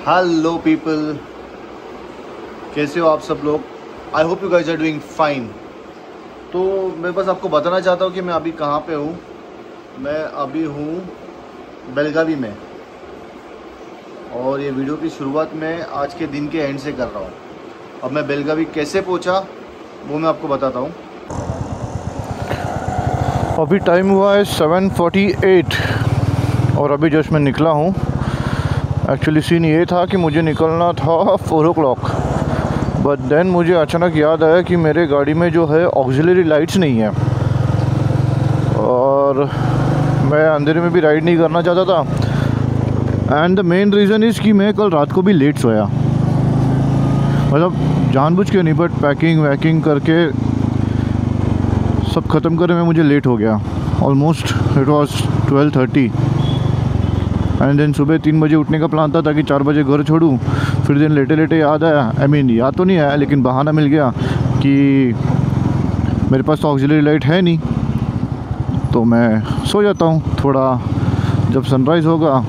Hello people, कैसे हो आप सब लोग। I hope you guys are doing fine. तो मैं बस आपको बताना चाहता हूँ कि मैं अभी कहाँ पे हूँ। मैं अभी हूँ बेलगावी में, और ये वीडियो की शुरुआत मैं आज के दिन के एंड से कर रहा हूँ। अब मैं बेलगावी कैसे पहुँचा वो मैं आपको बताता हूँ। अभी टाइम हुआ है 7:48 और अभी जस्ट मैं निकला हूँ। एक्चुअली सीन ये था कि मुझे निकलना था 4 o'clock, बट देन मुझे अचानक याद आया कि मेरे गाड़ी में जो है ऑक्सिलरी लाइट्स नहीं है, और मैं अंधेरे में भी राइड नहीं करना चाहता था। And the main reason is कि मैं कल रात को भी लेट सोया, मतलब जानबूझ के नहीं, बट पैकिंग वैकिंग करके सब ख़त्म करने में मुझे लेट हो गया। Almost it was 12:30 and then सुबह 3 बजे उठने का प्लान था ताकि 4 बजे घर छोड़ूं। फिर दिन लेटे लेटे याद आया, याद तो नहीं आया लेकिन बहाना मिल गया कि मेरे पास तो ऑक्सिलरी लाइट है नहीं, तो मैं सो जाता हूँ थोड़ा, जब सनराइज़ होगा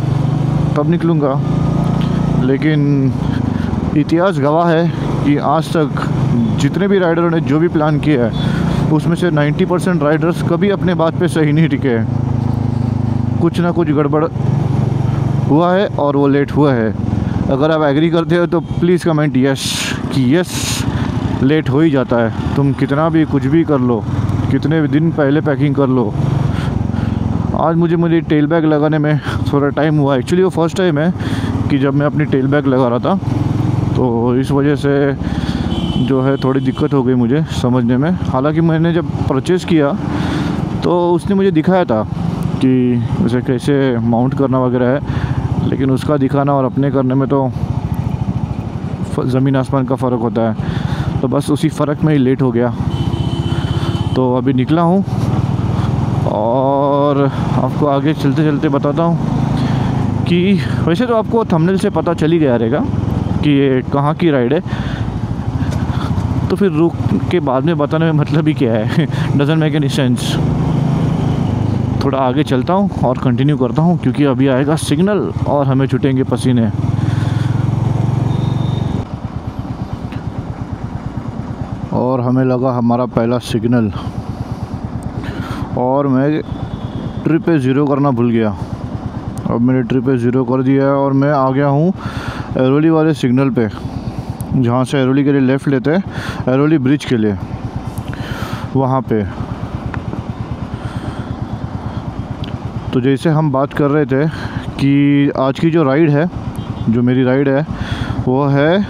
तब निकलूँगा। लेकिन इतिहास गवाह है कि आज तक जितने भी राइडरों ने जो भी प्लान किया है उसमें से 90% राइडर्स कभी अपने बात पे सही नहीं टिके। कुछ ना कुछ गड़बड़ हुआ है और वो लेट हुआ है। अगर आप एग्री करते हो तो प्लीज़ कमेंट यस कि यस लेट हो ही जाता है। तुम कितना भी कुछ भी कर लो, कितने दिन पहले पैकिंग कर लो। आज मुझे टेल बैग लगाने में थोड़ा टाइम हुआ। एक्चुअली वो फर्स्ट टाइम है कि जब मैं अपनी टेल बैग लगा रहा था, तो इस वजह से जो है थोड़ी दिक्कत हो गई मुझे समझने में। हालांकि मैंने जब परचेज़ किया तो उसने मुझे दिखाया था कि उसे कैसे माउंट करना वगैरह है, लेकिन उसका दिखाना और अपने करने में तो ज़मीन आसमान का फ़र्क होता है। तो बस उसी फ़र्क में ही लेट हो गया। तो अभी निकला हूँ और आपको आगे चलते चलते बताता हूँ कि वैसे तो आपको थंबनेल से पता चल ही गया रहेगा कि ये कहाँ की राइड है, तो फिर रुक के बाद में बताने में मतलब ही क्या है। Doesn't make any sense. थोड़ा आगे चलता हूँ और कंटिन्यू करता हूँ, क्योंकि अभी आएगा सिग्नल और हमें छूटेंगे पसीने। और हमें लगा हमारा पहला सिग्नल, और मैं ट्रिप पे ज़ीरो करना भूल गया। अब मैंने ट्रिप पे ज़ीरो कर दिया है और मैं आ गया हूँ एरोली वाले सिग्नल पे, जहाँ से एरोली के लिए लेफ़्ट लेते हैं, एरोली ब्रिज के लिए, वहाँ पे। तो जैसे हम बात कर रहे थे कि आज की जो राइड है, जो मेरी राइड है, वो है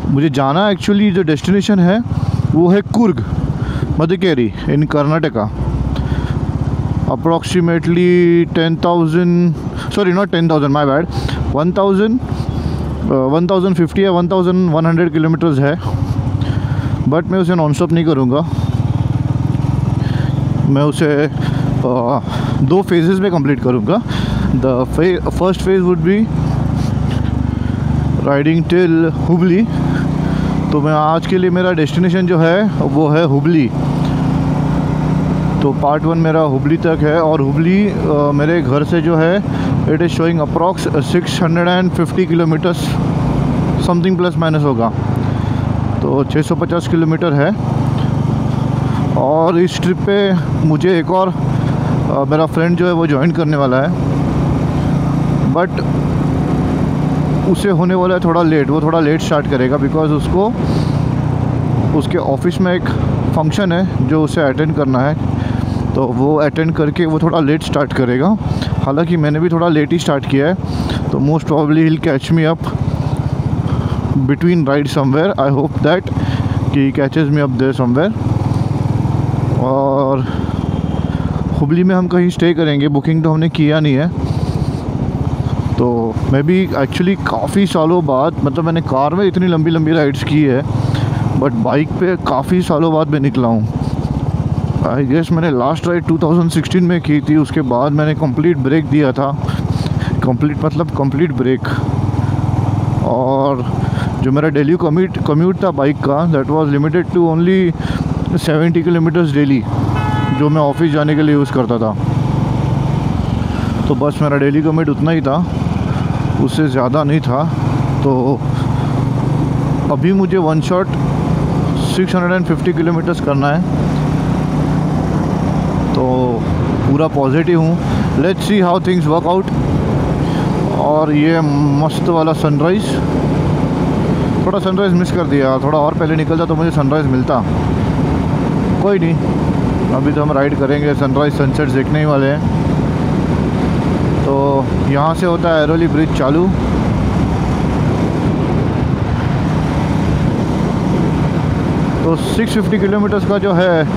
मुझे जाना, एक्चुअली जो डेस्टिनेशन है वो है कुर्ग, मदिकेरी इन कर्नाटका। अप्रॉक्सीमेटली 1050 या 1100 किलोमीटर्स है। बट मैं उसे नॉन स्टॉप नहीं करूँगा, मैं उसे 2 फेजेस में कंप्लीट करूँगा। The first phase would be riding till Hubli. तो मैं आज के लिए मेरा डेस्टिनेशन जो है वो है हुबली। तो पार्ट 1 मेरा हुबली तक है, और हुबली मेरे घर से जो है it is showing approx 650 kilometres something plus minus होगा, तो 650 किलोमीटर है। और इस ट्रिप पे मुझे एक और मेरा फ्रेंड जो है वो ज्वाइन करने वाला है, बट उसे होने वाला है थोड़ा लेट। वो थोड़ा लेट स्टार्ट करेगा बिकॉज़ उसको उसके ऑफिस में एक फंक्शन है जो उसे अटेंड करना है, तो वो अटेंड करके वो थोड़ा लेट स्टार्ट करेगा। हालांकि मैंने भी थोड़ा लेट ही स्टार्ट किया है, तो most probably he'll catch me up between ride somewhere. I hope that कि catches me up there somewhere. और हुबली में हम कहीं स्टे करेंगे, बुकिंग तो हमने किया नहीं है। तो मैं भी एक्चुअली काफ़ी सालों बाद, मतलब मैंने कार में इतनी लंबी लंबी राइड्स की है, बट बाइक पे काफ़ी सालों बाद मैं निकला हूँ। आई गेस मैंने लास्ट राइड 2016 में की थी, उसके बाद मैंने कंप्लीट ब्रेक दिया था। Complete break. और जो मेरा डेली कम्यूट था बाइक का, that was limited to only 70 kilometres daily, जो मैं ऑफिस जाने के लिए यूज़ करता था। तो बस मेरा डेली कम्यूट उतना ही था। उससे ज़्यादा नहीं था। तो अभी मुझे वन शॉट 650 किलोमीटर्स करना है, तो पूरा पॉजिटिव हूँ। Let's see how things work out. और ये मस्त वाला सनराइज़, थोड़ा सनराइज़ मिस कर दिया, थोड़ा और पहले निकलता तो मुझे सनराइज़ मिलता। कोई नहीं, अभी तो हम राइड करेंगे, सनराइज़ सनसेट देखने ही वाले हैं। तो यहाँ से होता है एरोली ब्रिज चालू। तो 650 किलोमीटर्स का जो है,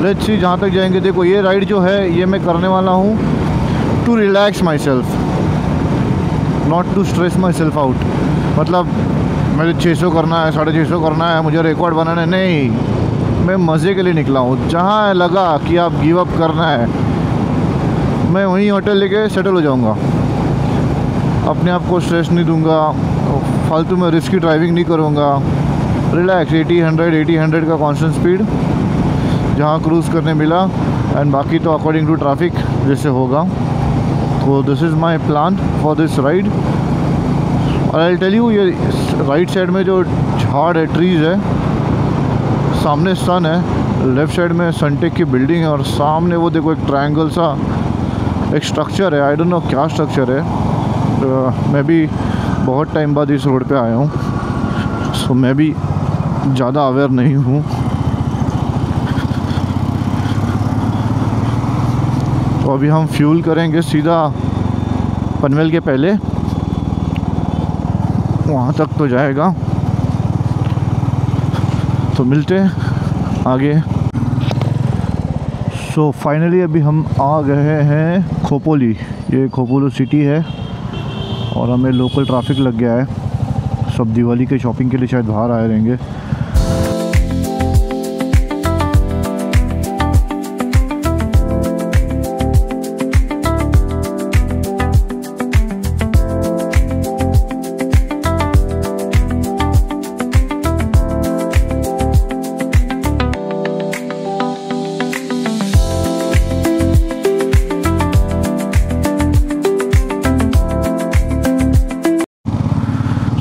लेट्स सी जहाँ तक जाएंगे। देखो ये राइड जो है ये मैं करने वाला हूँ to relax myself, not to stress myself out. मतलब मुझे 600 करना है, 650 करना है, मुझे रिकॉर्ड बनाना है, नहीं। मैं मज़े के लिए निकला हूँ। जहाँ लगा कि आप गिव अप करना है, मैं वहीं होटल लेके सेटल हो जाऊँगा। अपने आप को स्ट्रेस नहीं दूँगा, फालतू में रिस्की ड्राइविंग नहीं करूँगा। रिलैक्स 80-100 का कांस्टेंट स्पीड जहाँ क्रूज़ करने मिला, एंड बाकी तो अकॉर्डिंग टू ट्रैफिक जैसे होगा। तो this is my plan for this ride. और आई टेल यू, ये राइट साइड में जो झाड़ है, ट्रीज़ है, सामने सन है, लेफ़्ट साइड में सनटेक की बिल्डिंग है, और सामने वो देखो एक ट्रायंगल सा एक स्ट्रक्चर है। आई डोंट नो क्या स्ट्रक्चर है। मैं भी बहुत टाइम बाद इस रोड पे आया हूँ, सो मैं भी ज़्यादा अवेयर नहीं हूँ। तो अभी हम फ्यूल करेंगे सीधा पनवेल के पहले, वहाँ तक तो जाएगा। तो मिलते हैं आगे। सो फाइनली अभी हम आ गए हैं खोपोली। ये खोपोली सिटी है और हमें लोकल ट्रैफिक लग गया है। सब दिवाली के शॉपिंग के लिए शायद बाहर आए रहेंगे।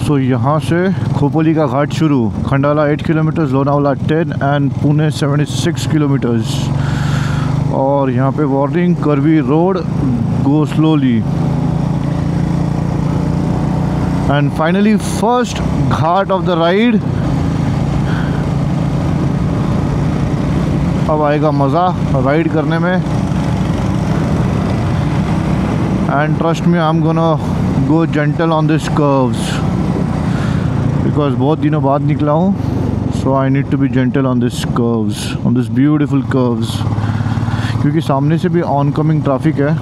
तो यहाँ से खोपोली का घाट शुरू, Khandala 8 kilometres, Lonavala 10 and Pune 76 kilometres. और यहाँ पे warning, curvy road, go slowly. And finally first ghat of the ride. अब आएगा मज़ा राइड करने में। And trust me, I am gonna go gentle on this curves because बहुत दिनों बाद निकला हूँ। So I need to be gentle on this curves, on this beautiful curves, क्योंकि सामने से भी ऑन कमिंग ट्रैफिक है।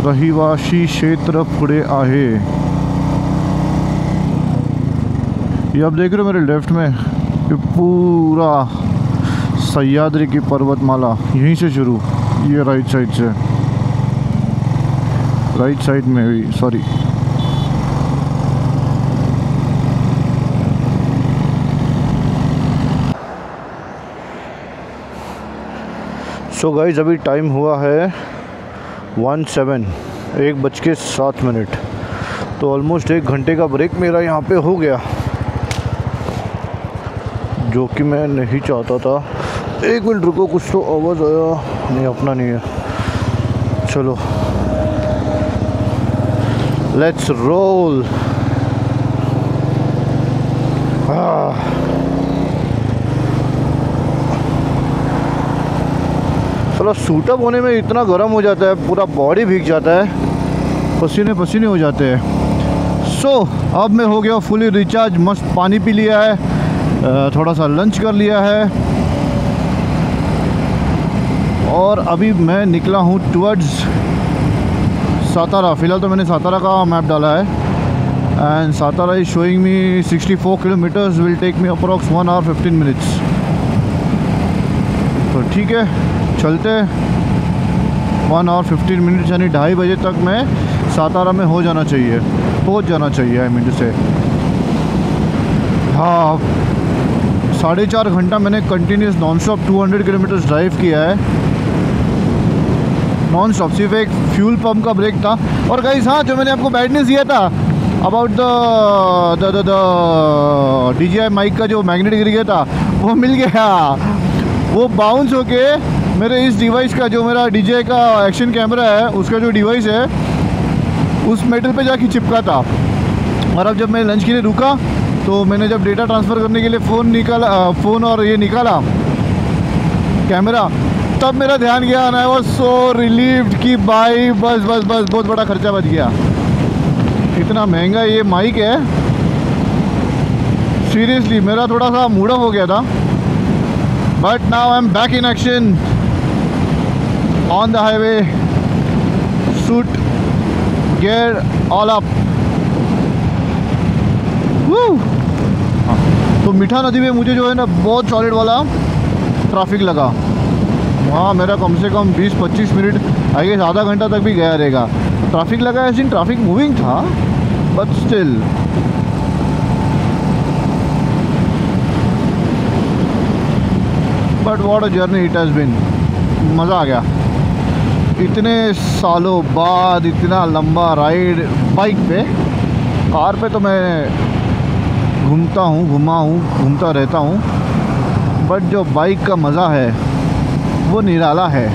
रहिवासी क्षेत्र पुढे आहे। ये आप देख रहे हो मेरे लेफ्ट में, ये पूरा सह्याद्री की पर्वतमाला यहीं से शुरू, ये राइट साइड से, राइट साइड में भी, सॉरी। सो गाइस, अभी टाइम हुआ है 1:07 तो ऑलमोस्ट 1 घंटे का ब्रेक मेरा यहाँ पे हो गया, जो कि मैं नहीं चाहता था। 1 मिनट रुको, कुछ तो आवाज़ आया। नहीं, अपना नहीं है। चलो लेट्स रोल। चलो, सूटअप होने में इतना गर्म हो जाता है, पूरा बॉडी भीग जाता है, पसीने पसीने हो जाते हैं। सो अब मैं हो गया फुली रिचार्ज, मस्त पानी पी लिया है, थोड़ा सा लंच कर लिया है, और अभी मैं निकला हूँ टुवर्ड्स सातारा। फ़िलहाल तो मैंने सातारा का मैप डाला है, and Satara is showing me 64 kilometres, will take me approx 1 hour 15 minutes। तो ठीक है, चलते। 1 hour 15 minutes यानी 2:30 बजे तक मैं सातारा में हो जाना चाहिए, पहुंच जाना चाहिए। आई मीन टू से, हाँ, 4.5 घंटा मैंने continuous non stop 200 kilometres drive किया है, नॉन स्टॉप। सिर्फ एक फ्यूल पंप का ब्रेक था। और गाइस हाँ, जो मैंने आपको बैड न्यूज़ दिया था अबाउट द DJI माइक का जो मैग्नेट गिर गया था, वो मिल गया। वो बाउंस होके मेरे इस डिवाइस का, जो मेरा DJI का एक्शन कैमरा है, उसका जो डिवाइस है, उस मेटल पे जाके चिपका था। और अब जब मैं लंच के लिए रुका तो मैंने जब डेटा ट्रांसफ़र करने के लिए फ़ोन और ये निकाला कैमरा, तब मेरा ध्यान गया and I was so relieved कि भाई बस बहुत बड़ा खर्चा बच गया। इतना महंगा ये माइक है, सीरियसली मेरा थोड़ा सा मूड ऑफ हो गया था। But now I am back in action on the highway, suit gear all up. तो मीठा नदी में मुझे जो है ना बहुत सॉलिड वाला ट्रैफिक लगा। वहाँ मेरा कम से कम 20-25 मिनट, आई गेस आधा घंटा तक भी गया रहेगा। ट्रैफिक लगा, ऐसे ट्रैफिक मूविंग था, but still but what a journey it has been. मज़ा आ गया इतने सालों बाद, इतना लंबा राइड बाइक पे। कार पे तो मैं घूमता रहता हूँ, बट जो बाइक का मज़ा है वो निराला है।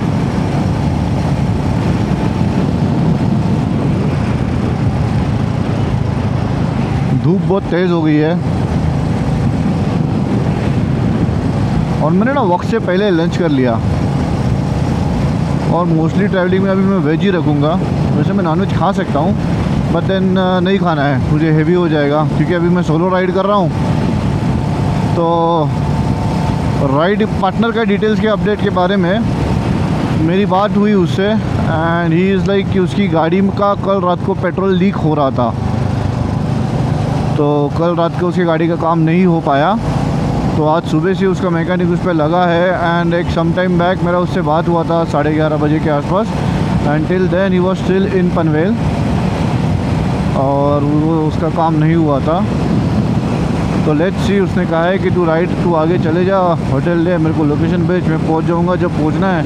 धूप बहुत तेज़ हो गई है और मैंने ना वक्त से पहले लंच कर लिया। और मोस्टली ट्रैवलिंग में अभी मैं वेज ही रखूँगा। वैसे मैं नॉनवेज खा सकता हूँ, बट देन नहीं खाना है, मुझे हेवी हो जाएगा, क्योंकि अभी मैं सोलो राइड कर रहा हूँ। तो राइड पार्टनर का डिटेल्स के अपडेट के बारे में मेरी बात हुई उससे, एंड ही इज़ लाइक कि उसकी गाड़ी का कल रात को पेट्रोल लीक हो रहा था। तो कल रात को उसकी गाड़ी का काम नहीं हो पाया, तो आज सुबह से उसका मैकेनिक उस पर लगा है। एंड एक सम टाइम बैक मेरा उससे बात हुआ था 11:30 बजे के आसपास, and till then he was still in Panvel, और वो उसका काम नहीं हुआ था। तो लेट्स सी, उसने कहा है कि तू आगे चले जा, होटल ले, मेरे को लोकेशन भेज, मैं पहुंच जाऊंगा जब पहुंचना है।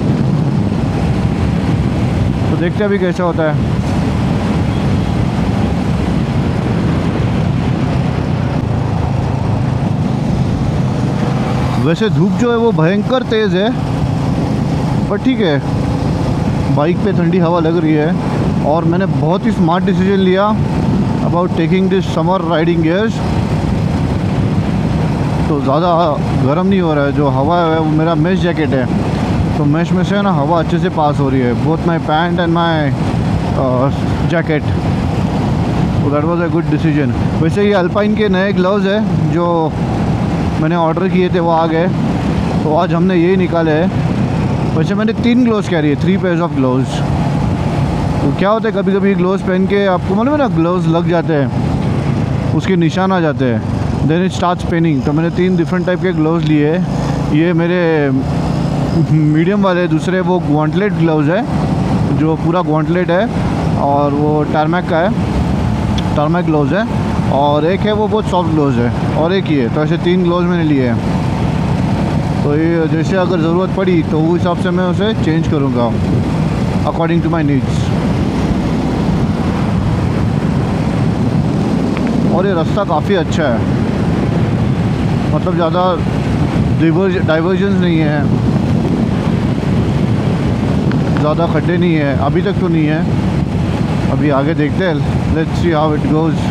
तो देखते हैं अभी कैसा होता है। वैसे धूप जो है वो भयंकर तेज़ है, पर ठीक है, बाइक पे ठंडी हवा लग रही है। और मैंने बहुत ही स्मार्ट डिसीजन लिया about taking this summer riding gears. तो ज़्यादा गर्म नहीं हो रहा है, जो हवा है वो मेरा मेश जैकेट है, तो मेश में से ना हवा अच्छे से पास हो रही है, both my pant and my jacket. तो that was a good decision. वैसे ये अल्पाइन के नए ग्लव्स है जो मैंने ऑर्डर किए थे, वो आ गए, तो आज हमने यही निकाले हैं। वैसे मैंने 3 ग्लव्स कैरी है, 3 पेयर्स ऑफ ग्लव्स। तो क्या होता है, कभी कभी ग्लव्स पहन के आपको मालूम है ना, ग्लव्स लग जाते हैं, उसके निशान आ जाते हैं, देन इट स्टार्ट्स पेनिंग। तो मैंने 3 डिफरेंट टाइप के ग्लव्स लिए। ये मेरे मीडियम वाले, दूसरे वो गॉन्टलेट ग्लव्स है, जो पूरा गॉन्टलेट है, और वो टारमैक का है, टारमैक ग्लव्स है। और एक है वो बहुत सॉफ्ट ग्लव्स है, और एक ही है। तो ऐसे 3 ग्लव्स मैंने लिए हैं। तो ये जैसे अगर ज़रूरत पड़ी तो उस हिसाब से मैं उसे चेंज करूँगा अकॉर्डिंग टू माई नीड्स। और ये रास्ता काफ़ी अच्छा है, मतलब ज़्यादा डाइवर्जेंस नहीं है, ज़्यादा खड्डे नहीं है, अभी तक तो नहीं है। अभी आगे देखते हैं, let's see how it goes.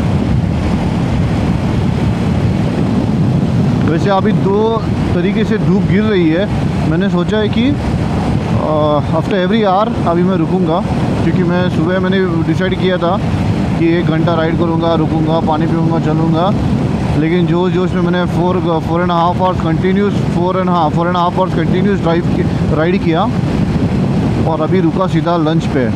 वैसे अभी 2 तरीके से धूप गिर रही है। मैंने सोचा है कि आफ्टर एवरी आवर अभी मैं रुकूंगा, क्योंकि मैं सुबह मैंने डिसाइड किया था कि 1 घंटा राइड करूंगा, रुकूंगा, पानी पीऊंगा, चलूंगा। लेकिन जोश में मैंने 4.5 hours continuous 4.5 hours continuous ride किया, और अभी रुका सीधा लंच पे।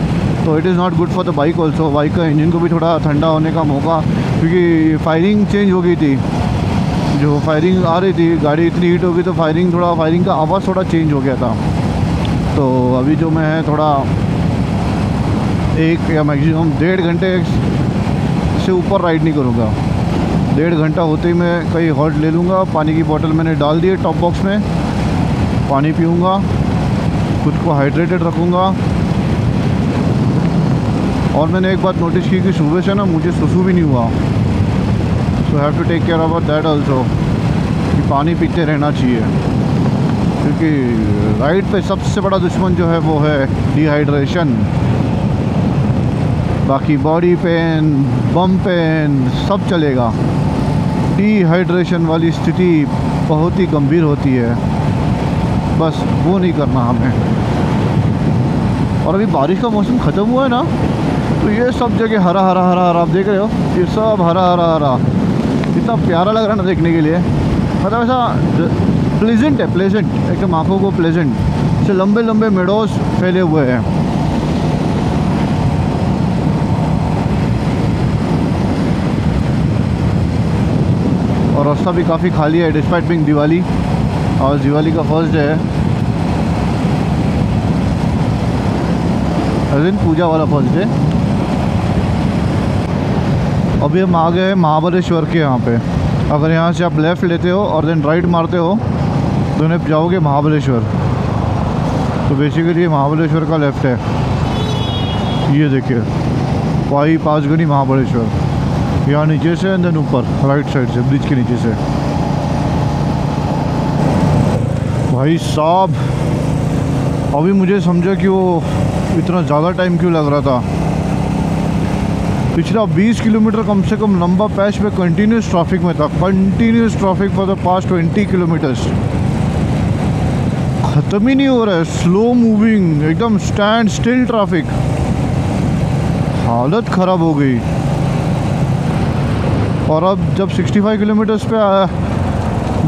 तो it is not good for the bike also. Bike का इंजन को भी थोड़ा ठंडा होने का मौका, क्योंकि फायरिंग चेंज हो गई थी, जो फायरिंग आ रही थी, गाड़ी इतनी हीट हो गई तो फायरिंग का आवाज़ थोड़ा चेंज हो गया था। तो अभी जो मैं है थोड़ा 1 या मैक्सिमम 1.5 घंटे से ऊपर राइड नहीं करूँगा। 1.5 घंटा होते ही मैं कहीं हॉल्ट ले लूँगा। पानी की बोतल मैंने डाल दी है टॉप बॉक्स में, पानी पीऊँगा, खुद को हाइड्रेटेड रखूँगा। और मैंने एक बात नोटिस की कि सुबह से ना मुझे सुसु भी नहीं हुआ, so have to take care about that also, कि पानी पीते रहना चाहिए, क्योंकि राइड पे सबसे बड़ा दुश्मन जो है वो है डिहाइड्रेशन। बाकी बॉडी पेन, बम पेन सब चलेगा, डिहाइड्रेशन वाली स्थिति बहुत ही गंभीर होती है, बस वो नहीं करना हमें। और अभी बारिश का मौसम ख़त्म हुआ है ना, तो ये सब जगह हरा हरा हरा हरा आप देख रहे हो, ये सब हरा हरा हरा, इतना प्यारा लग रहा है ना देखने के लिए। मतलब ऐसा प्लेजेंट है, प्लेजेंट एकदम, आँखों को प्लेजेंट से लंबे लंबे मेडोज फैले हुए हैं। और रास्ता भी काफ़ी खाली है डिस्पाइट बिंग दिवाली, और दिवाली का फर्स्ट डे है, दिन पूजा वाला फर्स्ट डे। अभी हम आ गए महाबलेश्वर के यहाँ पे। अगर यहाँ से आप लेफ़्ट लेते हो और देन राइट मारते हो तो आप जाओगे महाबलेश्वर। तो बेसिकली ये महाबलेश्वर का लेफ़्ट है, ये देखिए वाई पाँचगनी महाबलेश्वर, यहाँ नीचे से एंड देन ऊपर राइट साइड से ब्रिज के नीचे से। भाई साहब अभी मुझे समझा कि वो इतना ज़्यादा टाइम क्यों लग रहा था। पिछला 20 किलोमीटर कम से कम लंबा पैच में कंटिन्यूस ट्रैफिक में था, continuous traffic for the past 20 kilometres, ख़त्म ही नहीं हो रहा है, स्लो मूविंग एकदम स्टैंड स्टिल ट्रैफिक, हालत ख़राब हो गई। और अब जब 65 किलोमीटर्स पे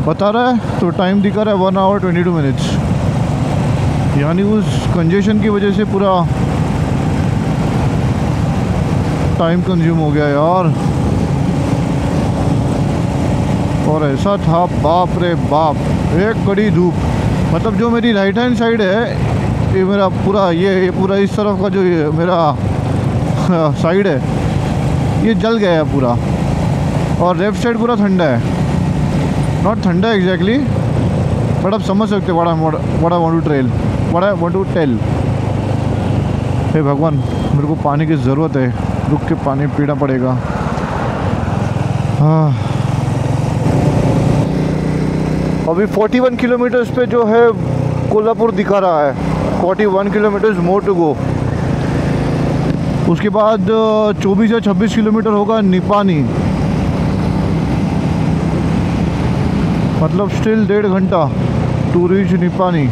बता रहा है तो टाइम दिखा रहा है 1 आवर 22 मिनट्स, यानी उस कंजेशन की वजह से पूरा टाइम कंज्यूम हो गया यार। और ऐसा था बाप रे बाप, एक कड़ी धूप। मतलब जो मेरी राइट हैंड साइड है, ये मेरा पूरा ये पूरा इस तरफ का जो ये मेरा साइड है ये जल गया है पूरा, और लेफ्ट साइड पूरा ठंडा है। नॉट ठंडा एग्जैक्टली, बट आप समझ सकते हो what I want to tell। हे भगवान मेरे को पानी की ज़रूरत है, रुक के पानी पीना पड़ेगा। हाँ अभी 41 किलोमीटर्स पे जो है कोल्हापुर दिखा रहा है, 41 किलोमीटर्स मोर टू गो। उसके बाद 24 या 26 किलोमीटर होगा निपानी, मतलब स्टिल 1.5 घंटा टू रीच निपानी।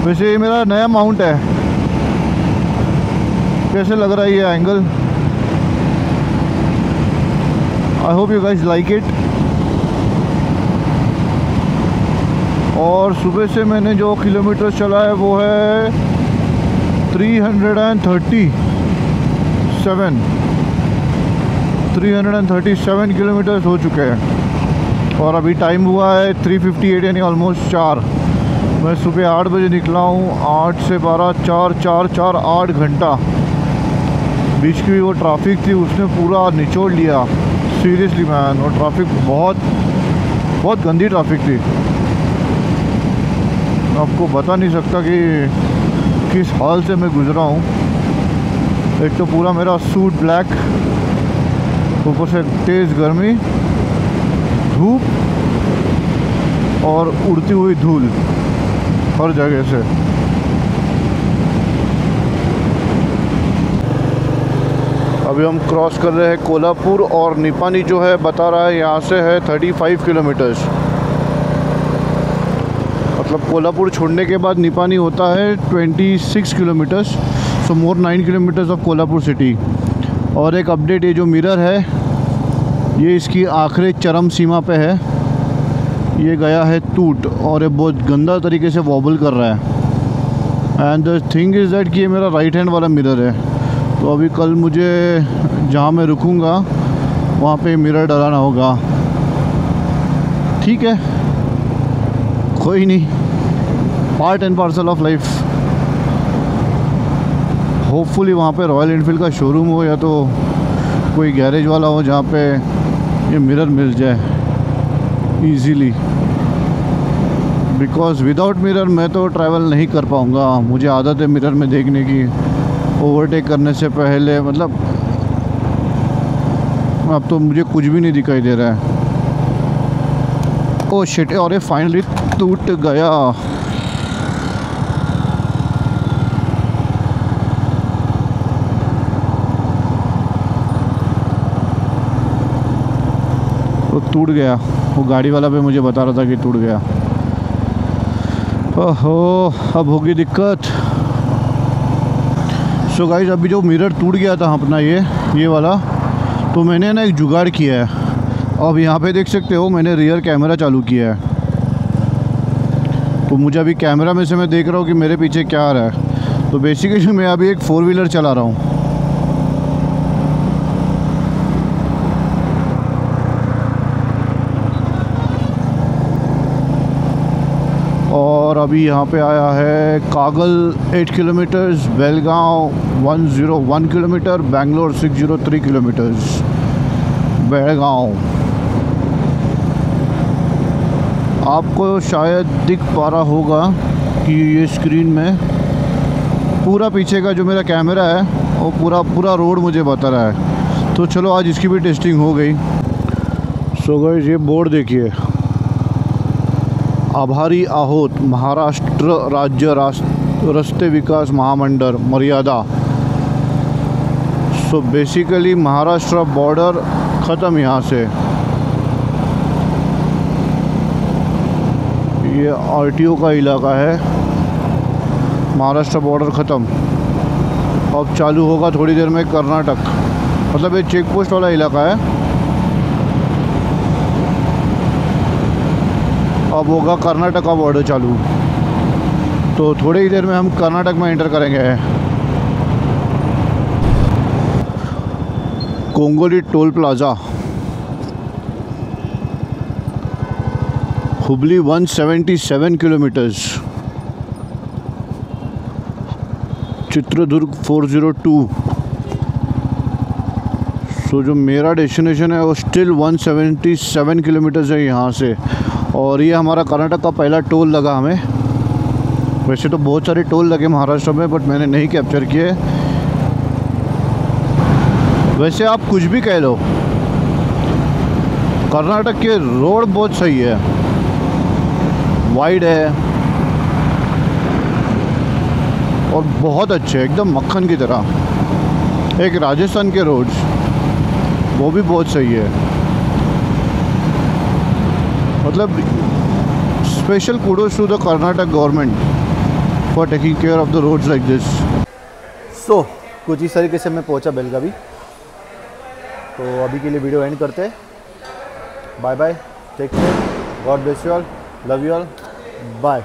वैसे ये मेरा नया माउंट है, कैसे लग रहा है ये angle? I hope you guys like it. और सुबह से मैंने जो किलोमीटर चला है वो है 337 किलोमीटर्स हो चुके हैं। और अभी टाइम हुआ है 3:58 यानी ऑलमोस्ट 4। मैं सुबह 8 बजे निकला हूँ, 8 से 12 4 8 घंटा। बीच की वो ट्रैफिक थी उसने पूरा निचोड़ लिया, सीरियसली मैन। और ट्रैफिक बहुत गंदी ट्रैफिक थी, मैं आपको बता नहीं सकता कि किस हाल से मैं गुजरा हूँ। एक तो पूरा मेरा सूट ब्लैक, ऊपर से तेज़ गर्मी, धूप और उड़ती हुई धूल हर जगह से। अभी हम क्रॉस कर रहे हैं कोल्हापुर, और निपानी जो है बता रहा है यहाँ से है 35 किलोमीटर्स। मतलब कोल्हापुर छोड़ने के बाद निपानी होता है 26 kilometres, so more 9 kilometres of Kolhapur city. और एक अपडेट, ये जो मिरर है ये इसकी आखिरी चरम सीमा पे है, ये गया है टूट और ये बहुत गंदा तरीके से वॉबल कर रहा है। And the thing is that कि ये मेरा राइट हैंड वाला मिरर है, तो अभी कल मुझे जहाँ मैं रुकूँगा वहाँ पे मिरर डलाना होगा। ठीक है, कोई नहीं, part and parcel of life. Hopefully वहाँ पे रॉयल एनफील्ड का शोरूम हो या तो कोई गैरेज वाला हो जहाँ पे ये मिरर मिल जाए इजीली, बिकॉज विदाउट मिरर मैं तो ट्रैवल नहीं कर पाऊँगा। मुझे आदत है मिरर में देखने की, ओवरटेक करने से पहले। मतलब अब तो मुझे कुछ भी नहीं दिखाई दे रहा है। ओह शिट, और ये फाइनली टूट गया। वो टूट गया, वो गाड़ी वाला भी मुझे बता रहा था कि टूट गया। ओहो, अब होगी दिक्कत। सो गाइस, अभी जो मिरर टूट गया था अपना ये वाला, तो मैंने ना एक जुगाड़ किया है। अब यहाँ पे देख सकते हो मैंने रियर कैमरा चालू किया है, तो मुझे अभी कैमरा में से मैं देख रहा हूँ कि मेरे पीछे क्या आ रहा है। तो बेसिकली मैं अभी एक 4 व्हीलर चला रहा हूँ। और अभी यहाँ पे आया है Kagal 8 kilometres, Belgaum 101 kilometre, Bangalore 603 kilometres. Belgaum आपको शायद दिख पा रहा होगा कि ये स्क्रीन में पूरा पीछे का जो मेरा कैमरा है वो पूरा रोड मुझे बता रहा है। तो चलो आज इसकी भी टेस्टिंग हो गई। सो गाइस, ये बोर्ड देखिए, आभारी आहोत महाराष्ट्र राज्य रस्ते विकास महामंडल मर्यादा। सो बेसिकली महाराष्ट्र बॉर्डर ख़त्म यहाँ से। ये आरटीओ का इलाका है, महाराष्ट्र बॉर्डर ख़त्म। अब चालू होगा थोड़ी देर में कर्नाटक, मतलब ये चेक पोस्ट वाला इलाका है। अब होगा कर्नाटक का बॉर्डर चालू, तो थोड़ी ही देर में हम कर्नाटक में एंटर करेंगे। Kognoli toll plaza, Hubli 177 kilometres, Chitradurga 402। So जो मेरा डेस्टिनेशन है वो स्टिल 177 किलोमीटर्स है यहाँ से। और ये हमारा कर्नाटक का पहला टोल लगा हमें। वैसे तो बहुत सारे टोल लगे महाराष्ट्र में, बट मैंने नहीं कैप्चर किए। वैसे आप कुछ भी कह लो, कर्नाटक के रोड बहुत सही है, वाइड है और बहुत अच्छे, एकदम मक्खन की तरह। एक राजस्थान के रोड्स वो भी बहुत सही है। मतलब special kudos to the Karnataka government for taking care of the roads like this. So कुछ इस तरीके से मैं पहुंचा बेलगावी। तो अभी के लिए वीडियो एंड करते हैं। Bye bye, take care, God bless you all, love you all, bye.